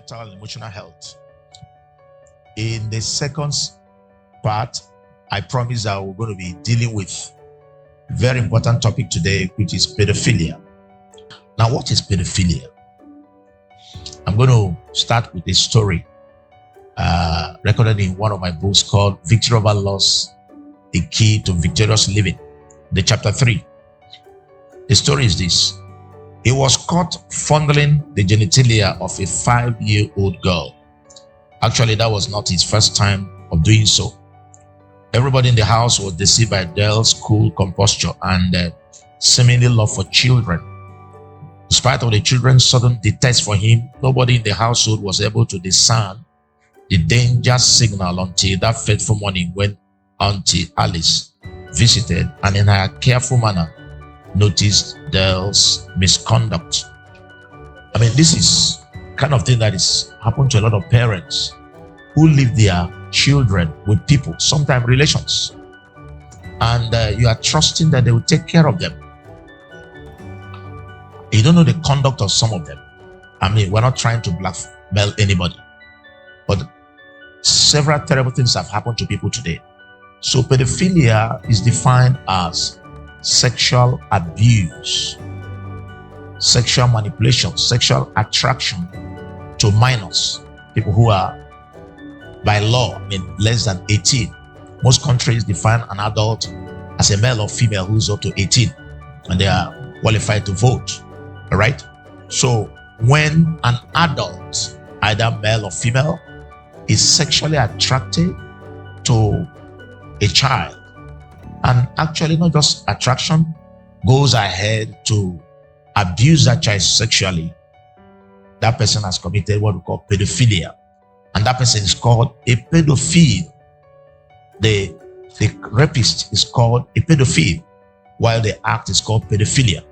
mental and emotional health. In the second part, I promise that we're going to be dealing with a very important topic today, which is pedophilia. Now, what is pedophilia? I'm going to start with a story recorded in one of my books called Victory Over Loss, The Key to Victorious Living, the chapter 3. The story is this. He was caught fondling the genitalia of a 5-year-old girl. Actually, that was not his first time of doing so. Everybody in the house was deceived by Dell's cool composure and seemingly love for children. In spite of the children's sudden distaste for him, nobody in the household was able to discern the danger signal until that fateful morning when Auntie Alice visited and in her careful manner noticed Dell's misconduct. I mean, this is kind of thing that is happened to a lot of parents who leave their children with people, sometimes relations, and you are trusting that they will take care of them. You don't know the conduct of some of them. I mean, we're not trying to blackmail anybody, but several terrible things have happened to people today. So pedophilia is defined as sexual abuse, sexual manipulation, sexual attraction to minors, people who are by law, less than 18. Most countries define an adult as a male or female who's up to 18 and they are qualified to vote. All right. So when an adult, either male or female, is sexually attracted to a child, and actually not just attraction, goes ahead to abuse that child sexually, that person has committed what we call pedophilia. And that person is called a pedophile. The rapist is called a pedophile, while the act is called pedophilia.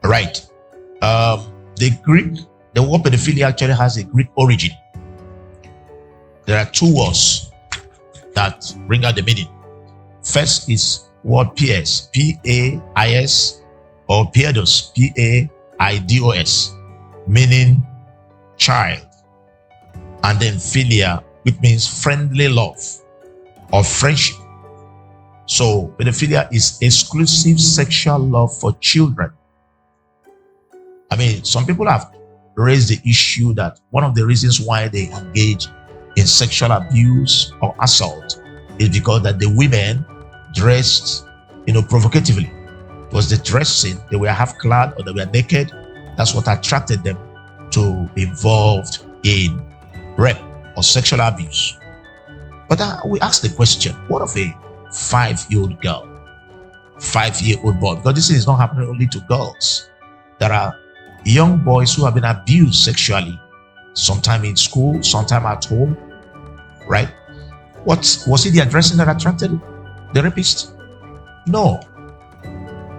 Right. The word pedophilia actually has a Greek origin. There are two words that bring out the meaning. First is word P-S, P-A-I-S, or Paidos, P-A-I-D-O-S, meaning child. And then philia, which means friendly love or friendship. So pedophilia is exclusive sexual love for children. I mean, some people have raised the issue that one of the reasons why they engage in sexual abuse or assault is because that the women dressed, provocatively. It was the dressing, they were half clad or they were naked. That's what attracted them to be involved in rape or sexual abuse. But we ask the question, what of a 5-year-old girl, 5-year-old boy? Because this is not happening only to girls. There are young boys who have been abused sexually, sometime in school, sometime at home, right? What was it, the dressing that attracted the rapist? No.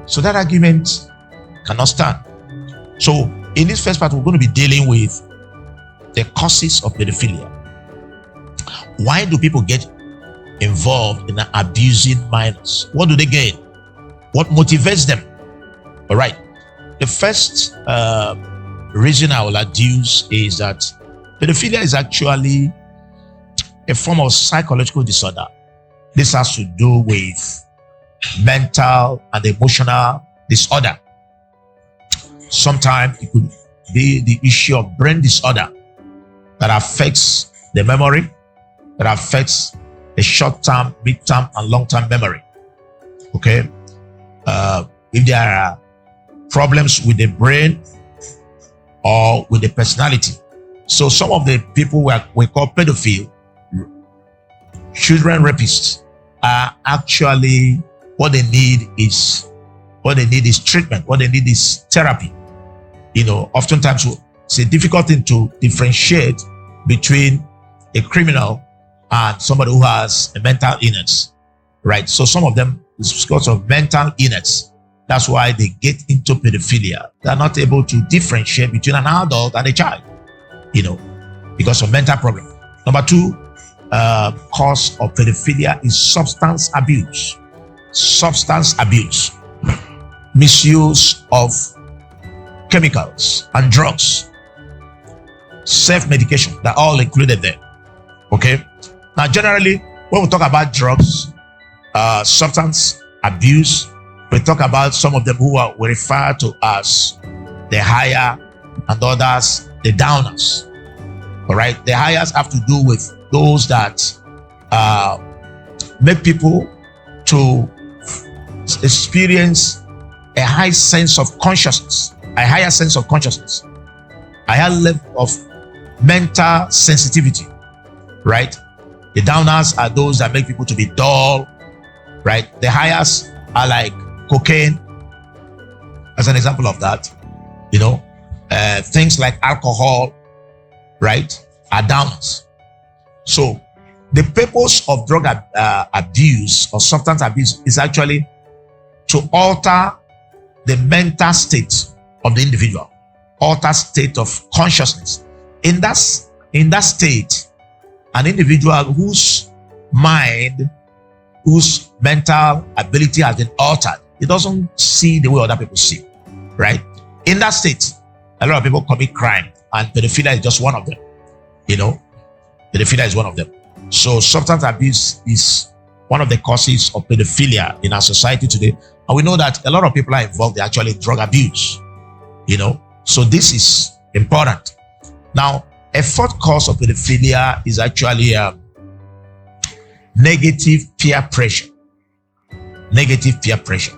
So that argument cannot stand. So in this first part, we're going to be dealing with the causes of pedophilia. Why do people get involved in abusing minors? What do they gain? What motivates them? All right. The first reason I will adduce is that pedophilia is actually a form of psychological disorder. This has to do with mental and emotional disorder. Sometimes it could be the issue of brain disorder that affects the memory, that affects the short-term, mid-term, and long-term memory. Okay? If there are problems with the brain or with the personality. So some of the people we call pedophile, children rapists, are actually what they need is treatment. What they need is therapy. Oftentimes it's a difficult thing to differentiate between a criminal and somebody who has a mental illness, right? So some of them is because of mental illness. That's why they get into pedophilia. They're not able to differentiate between an adult and a child, because of mental problem. Number 2, cause of pedophilia is substance abuse. Substance abuse. Misuse of chemicals and drugs. self-medication. They're all included there. Okay. Now, generally, when we talk about drugs, substance abuse, we talk about some of them who we refer to as the higher and others the downers. All right. The hires have to do with those that make people to experience a high sense of consciousness, a higher sense of consciousness, a higher level of mental sensitivity, right? The downers are those that make people to be dull, right? The highers are like cocaine, as an example of that. You know, things like alcohol, right, are downers. So the purpose of drug abuse or substance abuse is actually to alter the mental state of the individual, alter state of consciousness. In that state, an individual whose mind, whose mental ability has been altered, he doesn't see the way other people see, right? In that state, a lot of people commit crime, and pedophilia is just one of them. You know, pedophilia is one of them. So substance abuse is one of the causes of pedophilia in our society today. And we know that a lot of people are involved in actually drug abuse, you know. So this is important. Now, a fourth cause of pedophilia is actually negative peer pressure. Negative peer pressure.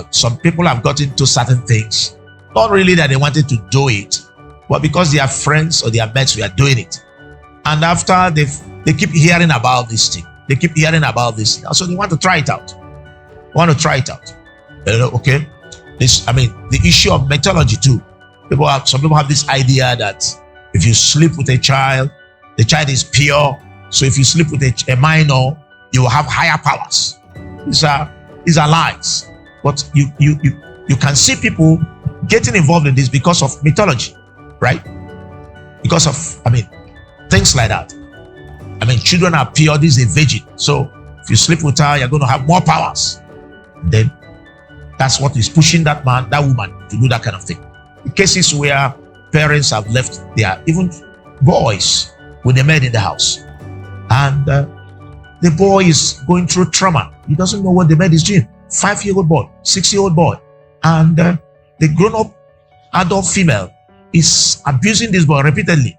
Some people have gotten into certain things, not really that they wanted to do it, but because their friends or their mates were doing it. And after they keep hearing about this thing, they keep hearing about this thing, so they want to try it out. Okay, the issue of methodology too. Some people have this idea that if you sleep with a child, the child is pure. So if you sleep with a minor, you will have higher powers. These are lies. But you can see people getting involved in this because of mythology, right? Because of things like that. Children are pure. This is a virgin. So if you sleep with her, you're going to have more powers. Then that's what is pushing that man, that woman to do that kind of thing. In cases where parents have left their even boys with the maid in the house, and the boy is going through trauma. He doesn't know what the maid is doing. 5-year-old boy, 6-year-old boy, and the grown-up adult female is abusing this boy repeatedly.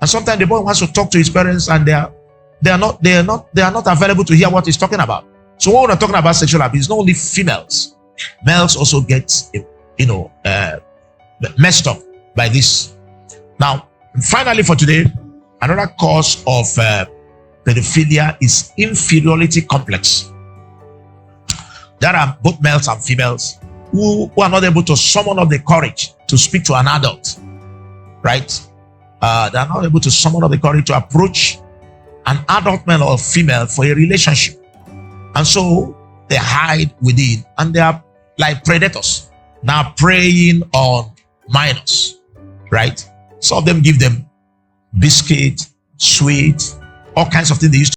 And sometimes the boy wants to talk to his parents, and they are not available to hear what he's talking about. So when we're talking about sexual abuse, not only females, males also get messed up by this. Now, finally for today, another cause of pedophilia is inferiority complex. There are both males and females who are not able to summon up the courage to speak to an adult, right? They are not able to summon up the courage to approach an adult male or female for a relationship. And so they hide within, and they are like predators, now preying on minors, right? Some of them give them biscuit, sweet, all kinds of things they used to